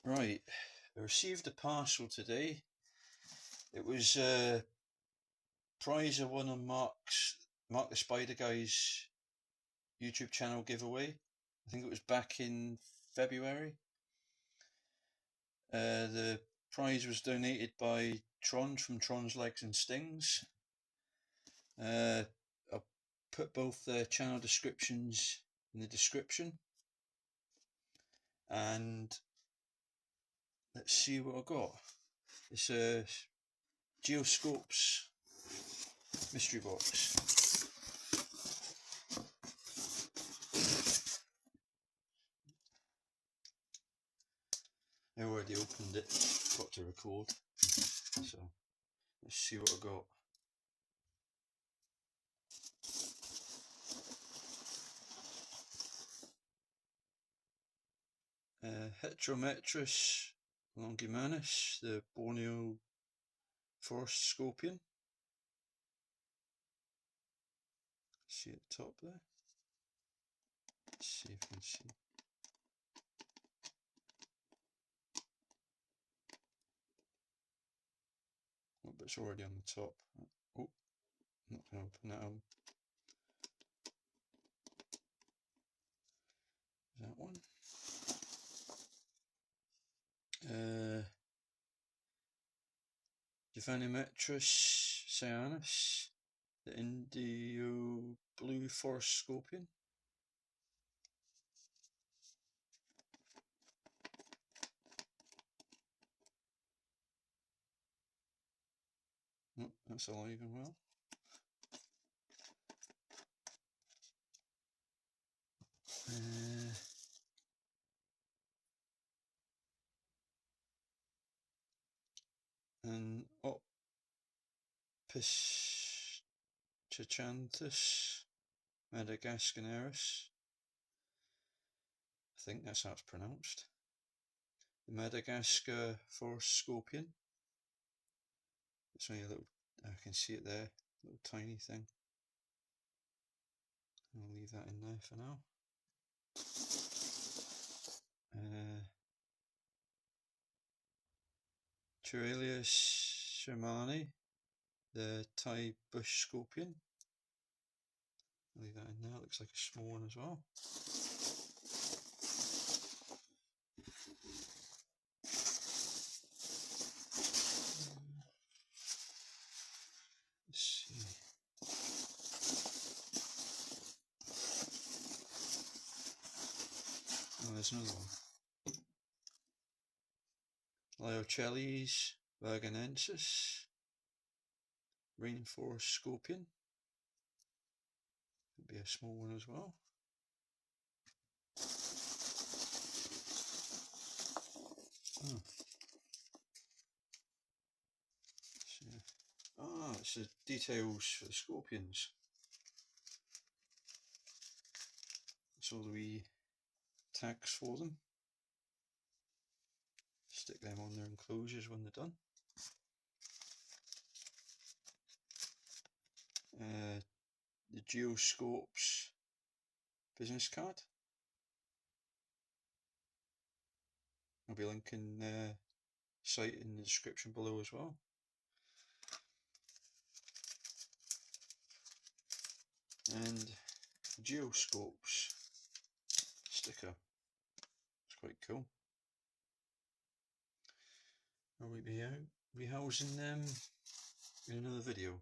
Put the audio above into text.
Right, I received a parcel today. It was a prize I won on Mark the Spider Guy's YouTube channel giveaway. I think it was back in February. The prize was donated by Tron from Tron's Legs and Stings. I'll put both their channel descriptions in the description. And let's see what I got. It's a Geoscorps mystery box. I already opened it, got to record, so let's see what I got. Heterometris longimanus, the Borneo forest scorpion. See at the top there. Let's see if you can see. Oh, but it's already on the top. Oh, not going to open that out. That one. Geoscorps cyanus, the Indio blue forest scorpion. Oh, that's alive and well. And Oppischachanthus madagascariensis. I think that's how it's pronounced. The Madagascar forest scorpion. It's only a little, I can see it there, little tiny thing. I'll leave that in there for now. Turalius shermani, the Thai bush scorpion. I'll leave that in there, looks like a small one as well. Let's see. Oh, there's another one. Liocheles vaganensis, rainforest scorpion. Could be a small one as well. Oh. It's the details for the scorpions. It's all the wee tags for them. Stick them on their enclosures when they're done. The Geoscorps business card. I'll be linking the site in the description below as well. And the Geoscorps sticker. It's quite cool. I'll be housing them in another video.